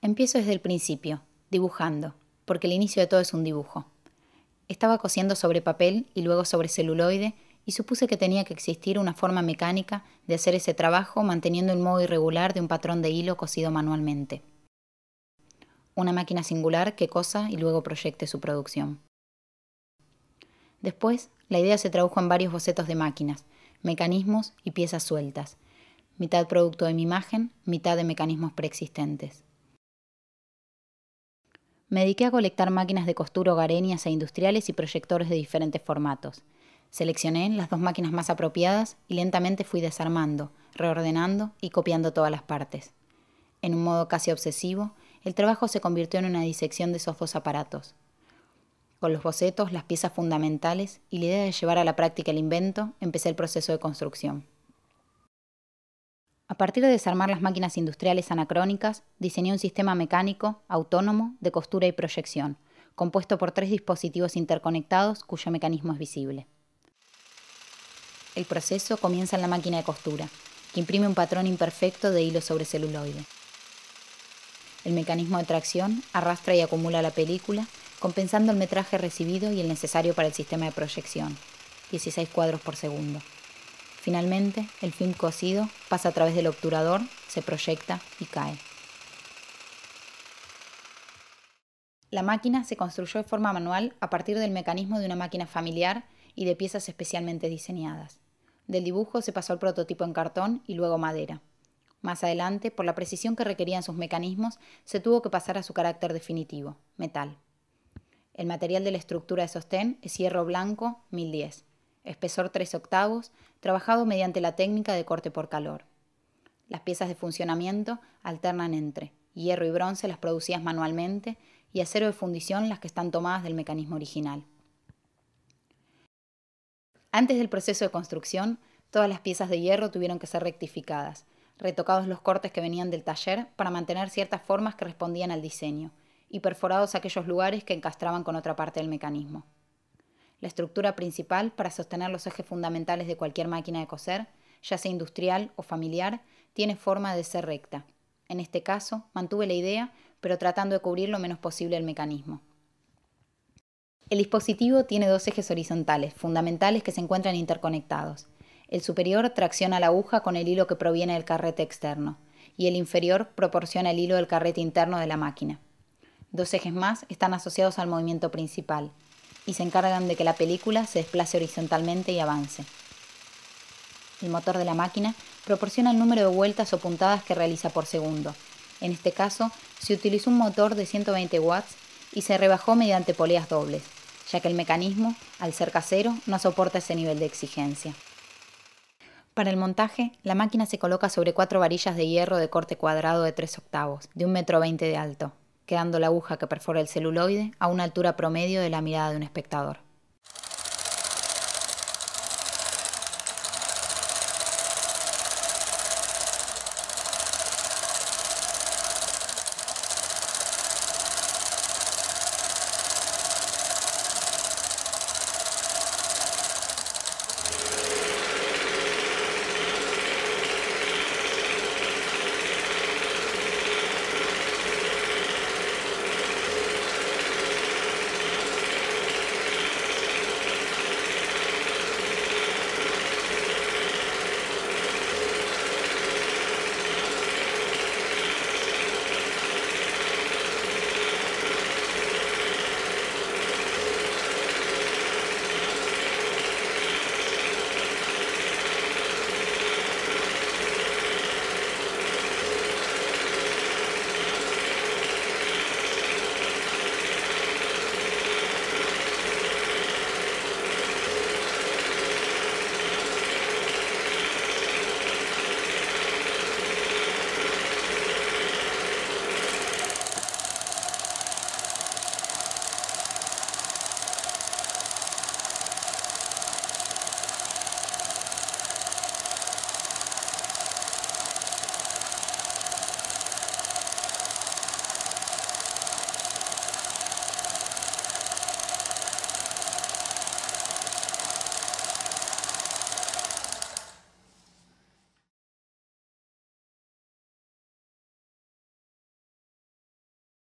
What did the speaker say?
Empiezo desde el principio, dibujando, porque el inicio de todo es un dibujo. Estaba cosiendo sobre papel y luego sobre celuloide y supuse que tenía que existir una forma mecánica de hacer ese trabajo manteniendo el modo irregular de un patrón de hilo cosido manualmente. Una máquina singular que cosa y luego proyecte su producción. Después, la idea se tradujo en varios bocetos de máquinas, mecanismos y piezas sueltas, mitad producto de mi imagen, mitad de mecanismos preexistentes. Me dediqué a colectar máquinas de costura hogareñas e industriales y proyectores de diferentes formatos. Seleccioné las 2 máquinas más apropiadas y lentamente fui desarmando, reordenando y copiando todas las partes. En un modo casi obsesivo, el trabajo se convirtió en una disección de esos 2 aparatos. Con los bocetos, las piezas fundamentales y la idea de llevar a la práctica el invento, empecé el proceso de construcción. A partir de desarmar las máquinas industriales anacrónicas, diseñé un sistema mecánico, autónomo, de costura y proyección, compuesto por 3 dispositivos interconectados cuyo mecanismo es visible. El proceso comienza en la máquina de costura, que imprime un patrón imperfecto de hilo sobre celuloide. El mecanismo de tracción arrastra y acumula la película, compensando el metraje recibido y el necesario para el sistema de proyección, 16 cuadros por segundo. Finalmente, el film cosido pasa a través del obturador, se proyecta y cae. La máquina se construyó de forma manual a partir del mecanismo de una máquina familiar y de piezas especialmente diseñadas. Del dibujo se pasó al prototipo en cartón y luego madera. Más adelante, por la precisión que requerían sus mecanismos, se tuvo que pasar a su carácter definitivo, metal. El material de la estructura de sostén es hierro blanco 1010. Espesor 3/8, trabajado mediante la técnica de corte por calor. Las piezas de funcionamiento alternan entre hierro y bronce las producidas manualmente y acero de fundición las que están tomadas del mecanismo original. Antes del proceso de construcción, todas las piezas de hierro tuvieron que ser rectificadas, retocados los cortes que venían del taller para mantener ciertas formas que respondían al diseño, y perforados aquellos lugares que encastraban con otra parte del mecanismo. La estructura principal para sostener los ejes fundamentales de cualquier máquina de coser, ya sea industrial o familiar, tiene forma de ser recta. En este caso, mantuve la idea, pero tratando de cubrir lo menos posible el mecanismo. El dispositivo tiene 2 ejes horizontales, fundamentales que se encuentran interconectados. El superior tracciona la aguja con el hilo que proviene del carrete externo, y el inferior proporciona el hilo del carrete interno de la máquina. 2 ejes más están asociados al movimiento principal, y se encargan de que la película se desplace horizontalmente y avance. El motor de la máquina proporciona el número de vueltas o puntadas que realiza por segundo. En este caso, se utilizó un motor de 120 watts y se rebajó mediante poleas dobles, ya que el mecanismo, al ser casero, no soporta ese nivel de exigencia. Para el montaje, la máquina se coloca sobre 4 varillas de hierro de corte cuadrado de 3/8, de 1,20 m de alto, quedando la aguja que perfora el celuloide a una altura promedio de la mirada de un espectador.